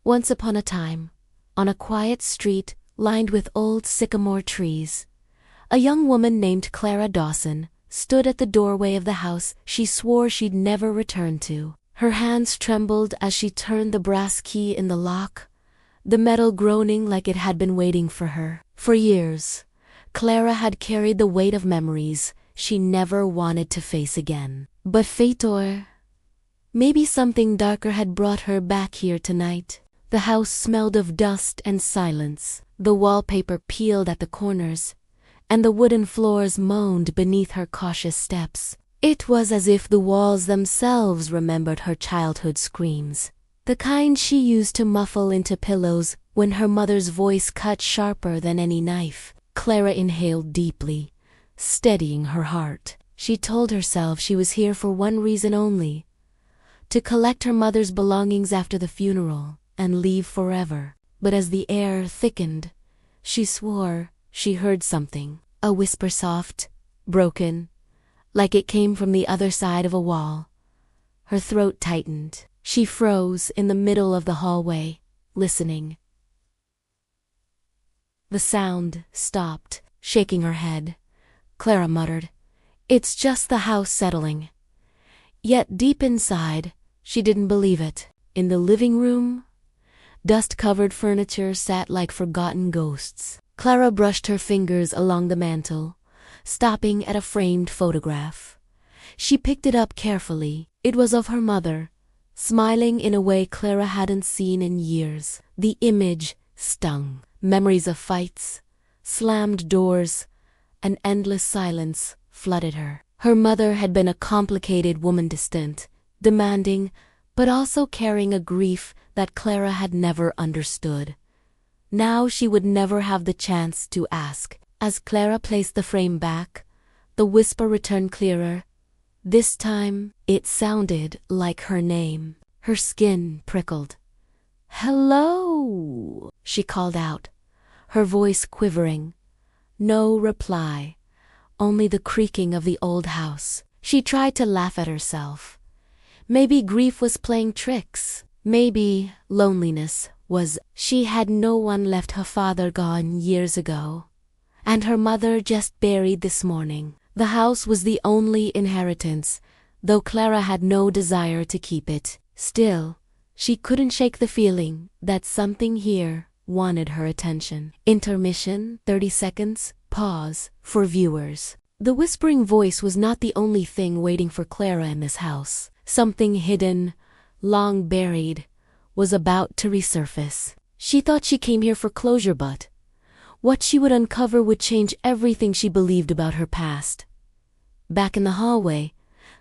Once upon a time, on a quiet street lined with old sycamore trees, a young woman named Clara Dawson stood at the doorway of the house she swore she'd never return to. Her hands trembled as she turned the brass key in the lock, the metal groaning like it had been waiting for her. For years, Clara had carried the weight of memories she never wanted to face again. But fate, or maybe something darker, had brought her back here tonight. The house smelled of dust and silence. The wallpaper peeled at the corners, and the wooden floors moaned beneath her cautious steps. It was as if the walls themselves remembered her childhood screams, the kind she used to muffle into pillows when her mother's voice cut sharper than any knife. Clara inhaled deeply, steadying her heart. She told herself she was here for one reason only: to collect her mother's belongings after the funeral and leave forever. But as the air thickened, she swore she heard something, a whisper, soft, broken, like it came from the other side of a wall. Her throat tightened. She froze in the middle of the hallway, listening. The sound stopped. Shaking her head, Clara muttered, "It's just the house settling." Yet deep inside, she didn't believe it. In the living room, dust-covered furniture sat like forgotten ghosts. Clara brushed her fingers along the mantel, stopping at a framed photograph. She picked it up carefully. It was of her mother, smiling in a way Clara hadn't seen in years. The image stung. Memories of fights, slammed doors, and endless silence flooded her. Her mother had been a complicated woman, distant, demanding, but also carrying a grief that Clara had never understood. Now she would never have the chance to ask. As Clara placed the frame back, the whisper returned clearer. This time, it sounded like her name. Her skin prickled. "Hello," she called out, her voice quivering. No reply, only the creaking of the old house. She tried to laugh at herself. Maybe grief was playing tricks. Maybe loneliness was. She had no one left, her father gone years ago, and her mother just buried this morning. The house was the only inheritance, though Clara had no desire to keep it. Still, she couldn't shake the feeling that something here wanted her attention. Intermission, 30 seconds, pause, for viewers. The whispering voice was not the only thing waiting for Clara in this house. Something hidden, long buried, was about to resurface. She thought she came here for closure, but what she would uncover would change everything she believed about her past. Back in the hallway,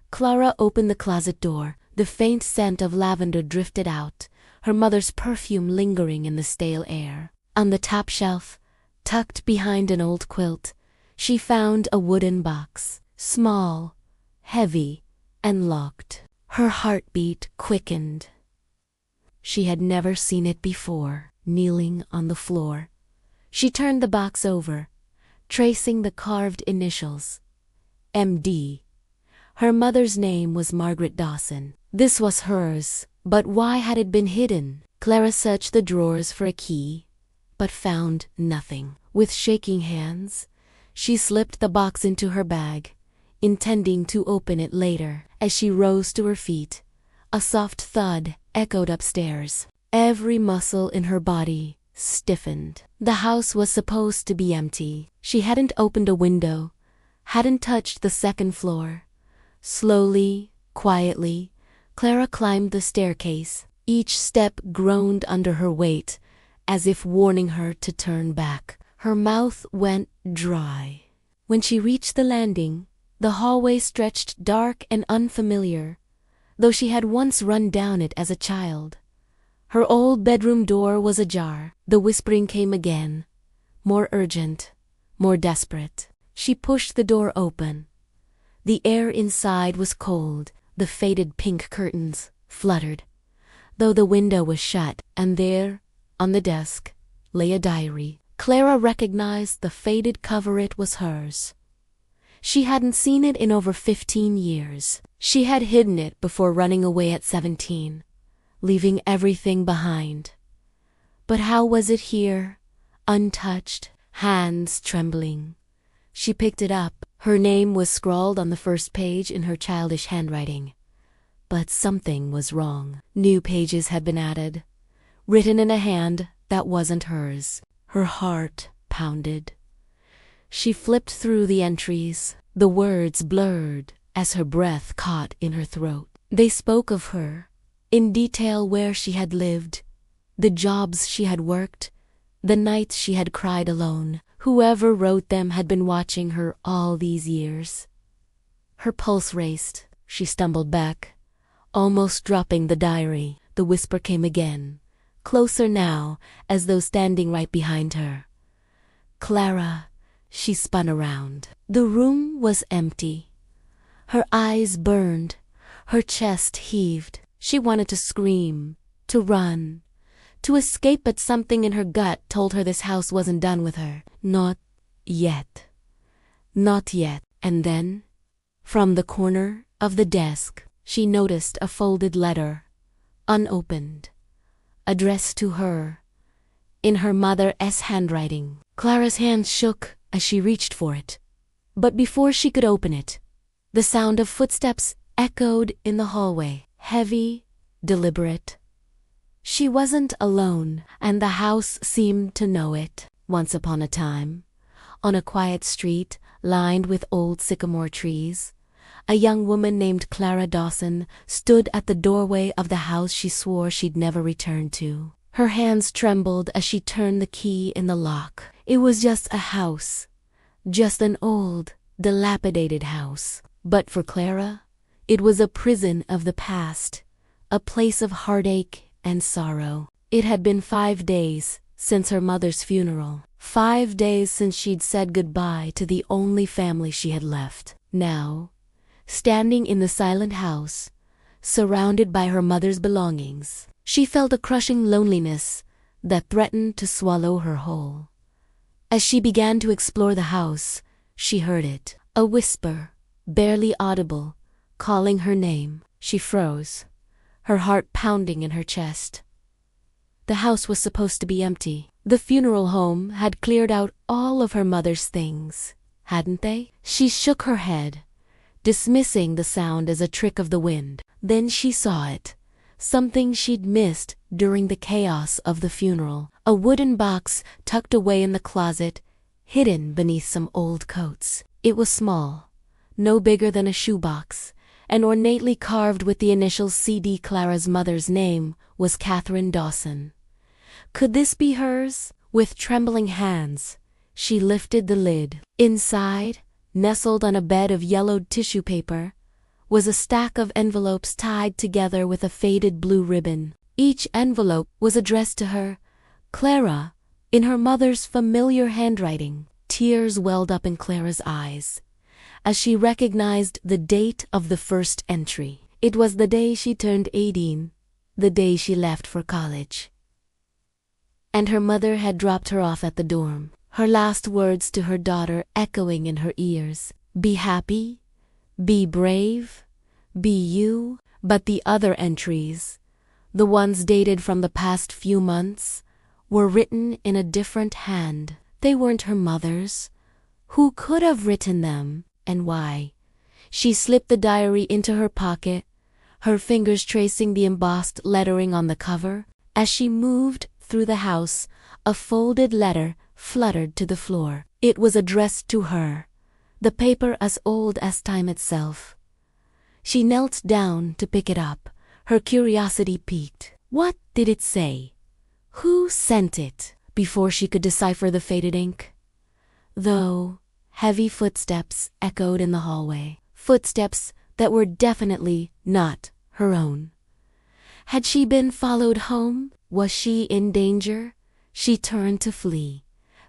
Clara opened the closet door. The faint scent of lavender drifted out, her mother's perfume lingering in the stale air. On the top shelf, tucked behind an old quilt, she found a wooden box, small, heavy, and locked. Her heartbeat quickened. She had never seen it before. Kneeling on the floor, she turned the box over, tracing the carved initials, M.D. Her mother's name was Margaret Dawson. This was hers, but why had it been hidden? Clara searched the drawers for a key, but found nothing. With shaking hands, she slipped the box into her bag, intending to open it later. As she rose to her feet, a soft thud echoed upstairs. Every muscle in her body stiffened. The house was supposed to be empty. She hadn't opened a window, hadn't touched the second floor. Slowly, quietly, Clara climbed the staircase. Each step groaned under her weight, as if warning her to turn back. Her mouth went dry. When she reached the landing, the hallway stretched dark and unfamiliar, though she had once run down it as a child. Her old bedroom door was ajar. The whispering came again, more urgent, more desperate. She pushed the door open. The air inside was cold. The faded pink curtains fluttered, though the window was shut, and there, on the desk, lay a diary. Clara recognized the faded cover. It was hers. She hadn't seen it in over 15 years. She had hidden it before running away at 17, leaving everything behind. But how was it here, untouched, hands trembling? She picked it up. Her name was scrawled on the first page in her childish handwriting. But something was wrong. New pages had been added, written in a hand that wasn't hers. Her heart pounded. She flipped through the entries. The words blurred as her breath caught in her throat. They spoke of her, in detail where she had lived, the jobs she had worked, the nights she had cried alone. Whoever wrote them had been watching her all these years. Her pulse raced. She stumbled back, almost dropping the diary. The whisper came again, closer now, as though standing right behind her. Clara. She spun around. The room was empty. Her eyes burned. Her chest heaved. She wanted to scream, to run, to escape, but something in her gut told her this house wasn't done with her. Not yet. Not yet. And then, from the corner of the desk, she noticed a folded letter, unopened, addressed to her, in her mother's handwriting. Clara's hands shook as she reached for it. But before she could open it, the sound of footsteps echoed in the hallway, heavy, deliberate. She wasn't alone, and the house seemed to know it. Once upon a time, on a quiet street lined with old sycamore trees, a young woman named Clara Dawson stood at the doorway of the house she swore she'd never return to. Her hands trembled as she turned the key in the lock. It was just a house, just an old, dilapidated house. But for Clara, it was a prison of the past, a place of heartache and sorrow. It had been 5 days since her mother's funeral, 5 days since she'd said goodbye to the only family she had left. Now, standing in the silent house, surrounded by her mother's belongings, she felt a crushing loneliness that threatened to swallow her whole. As she began to explore the house, she heard it, a whisper, barely audible, calling her name. She froze, her heart pounding in her chest. The house was supposed to be empty. The funeral home had cleared out all of her mother's things, hadn't they? She shook her head, dismissing the sound as a trick of the wind. Then she saw it, something she'd missed during the chaos of the funeral. A wooden box tucked away in the closet, hidden beneath some old coats. It was small, no bigger than a shoebox, and ornately carved with the initials CD. Clara's mother's name was Catherine Dawson. Could this be hers? With trembling hands, she lifted the lid. Inside, nestled on a bed of yellowed tissue paper, was a stack of envelopes tied together with a faded blue ribbon. Each envelope was addressed to her, Clara, in her mother's familiar handwriting. Tears welled up in Clara's eyes as she recognized the date of the first entry. It was the day she turned 18, the day she left for college. And her mother had dropped her off at the dorm, her last words to her daughter echoing in her ears. Be happy, be brave, be you. But the other entries, the ones dated from the past few months, were written in a different hand. They weren't her mother's. Who could have written them, and why? She slipped the diary into her pocket, her fingers tracing the embossed lettering on the cover. As she moved through the house, a folded letter fluttered to the floor. It was addressed to her, the paper as old as time itself. She knelt down to pick it up, her curiosity piqued. What did it say? Who sent it? Before she could decipher the faded ink, though, heavy footsteps echoed in the hallway, footsteps that were definitely not her own. Had she been followed home? Was she in danger? She turned to flee,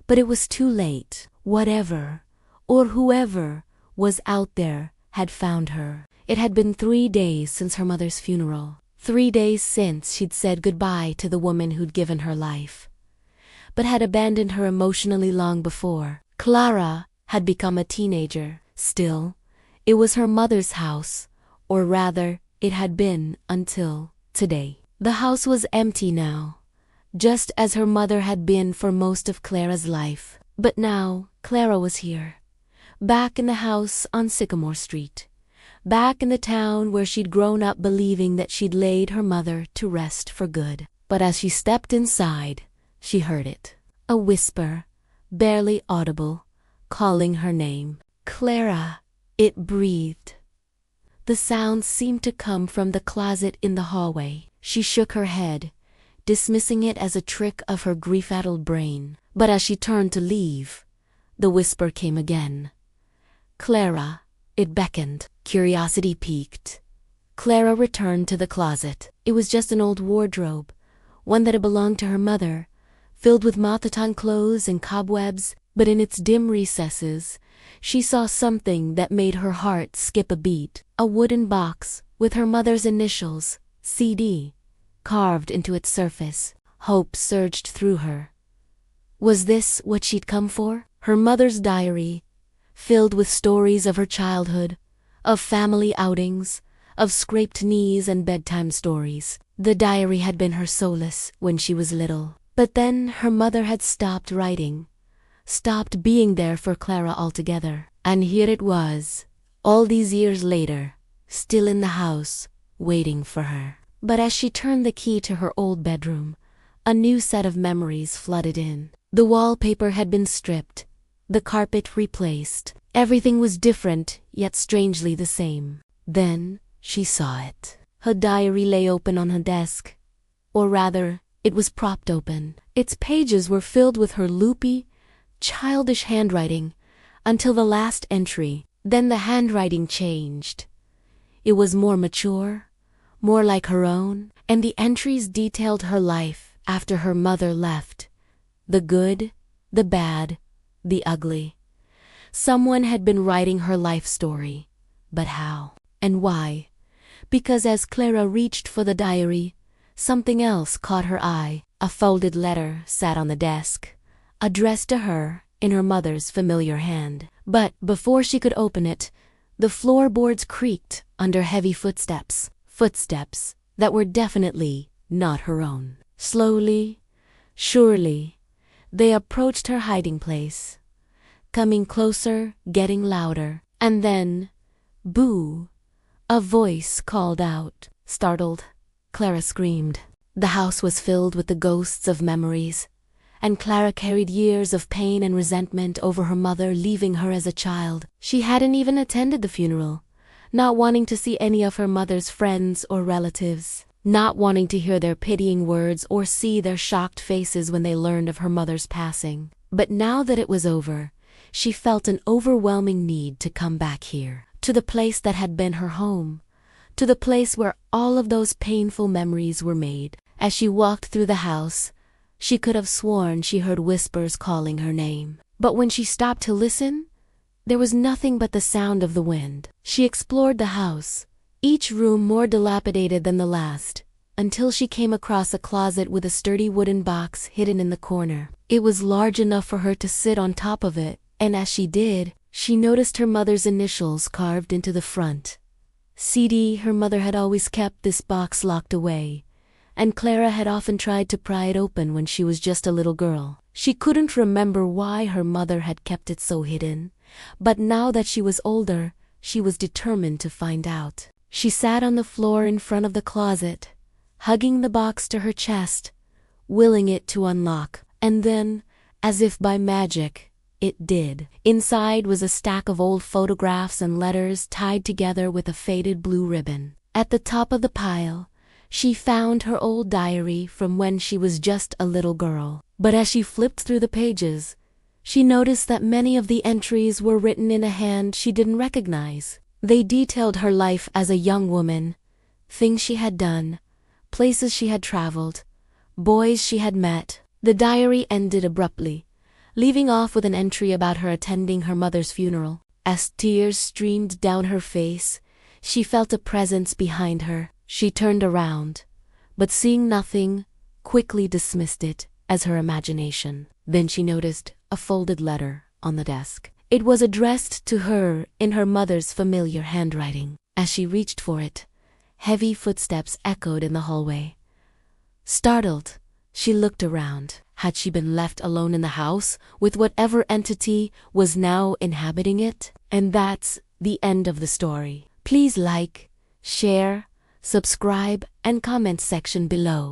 but it was too late. Whatever, or whoever, was out there had found her. It had been 3 days since her mother's funeral, 3 days since she'd said goodbye to the woman who'd given her life, but had abandoned her emotionally long before. Clara had become a teenager. Still, it was her mother's house, or rather, it had been until today. The house was empty now, just as her mother had been for most of Clara's life. But now, Clara was here, back in the house on Sycamore Street, back in the town where she'd grown up believing that she'd laid her mother to rest for good. But as she stepped inside, she heard it. A whisper, barely audible, calling her name. Clara, it breathed. The sound seemed to come from the closet in the hallway. She shook her head, dismissing it as a trick of her grief-addled brain. But as she turned to leave, the whisper came again. Clara, it beckoned. Curiosity piqued. Clara returned to the closet. It was just an old wardrobe, one that had belonged to her mother, filled with moth-eaten clothes and cobwebs, but in its dim recesses, she saw something that made her heart skip a beat. A wooden box with her mother's initials, CD, carved into its surface. Hope surged through her. Was this what she'd come for? Her mother's diary, filled with stories of her childhood, of family outings, of scraped knees and bedtime stories. The diary had been her solace when she was little. But then her mother had stopped writing, stopped being there for Clara altogether. And here it was, all these years later, still in the house, waiting for her. But as she turned the key to her old bedroom, a new set of memories flooded in. The wallpaper had been stripped, the carpet replaced. Everything was different, yet strangely the same. Then she saw it. Her diary lay open on her desk. Or rather, it was propped open. Its pages were filled with her loopy, childish handwriting, until the last entry. Then the handwriting changed. It was more mature, more like her own, and the entries detailed her life after her mother left. The good, the bad, the ugly. Someone had been writing her life story. But how? And why? Because as Clara reached for the diary, something else caught her eye. A folded letter sat on the desk, addressed to her in her mother's familiar hand. But before she could open it, the floorboards creaked under heavy footsteps. Footsteps that were definitely not her own. Slowly, surely, they approached her hiding place, coming closer, getting louder. And then, boo! A voice called out. Startled, Clara screamed. The house was filled with the ghosts of memories, and Clara carried years of pain and resentment over her mother leaving her as a child. She hadn't even attended the funeral, not wanting to see any of her mother's friends or relatives, not wanting to hear their pitying words or see their shocked faces when they learned of her mother's passing. But now that it was over, she felt an overwhelming need to come back here, to the place that had been her home, to the place where all of those painful memories were made. As she walked through the house, she could have sworn she heard whispers calling her name. But when she stopped to listen, there was nothing but the sound of the wind. She explored the house, each room more dilapidated than the last, until she came across a closet with a sturdy wooden box hidden in the corner. It was large enough for her to sit on top of it, and as she did, she noticed her mother's initials carved into the front. CD. Her mother had always kept this box locked away, and Clara had often tried to pry it open when she was just a little girl. She couldn't remember why her mother had kept it so hidden, but now that she was older, she was determined to find out. She sat on the floor in front of the closet, hugging the box to her chest, willing it to unlock. And then, as if by magic, it did. Inside was a stack of old photographs and letters tied together with a faded blue ribbon. At the top of the pile, she found her old diary from when she was just a little girl. But as she flipped through the pages, she noticed that many of the entries were written in a hand she didn't recognize. They detailed her life as a young woman, things she had done, places she had traveled, boys she had met. The diary ended abruptly, leaving off with an entry about her attending her mother's funeral. As tears streamed down her face, she felt a presence behind her. She turned around, but seeing nothing, quickly dismissed it as her imagination. Then she noticed a folded letter on the desk. It was addressed to her in her mother's familiar handwriting. As she reached for it, heavy footsteps echoed in the hallway. Startled, She looked around. Had she been left alone in the house with whatever entity was now inhabiting it? And that's the end of the story. Please like, share, subscribe, and comment section below.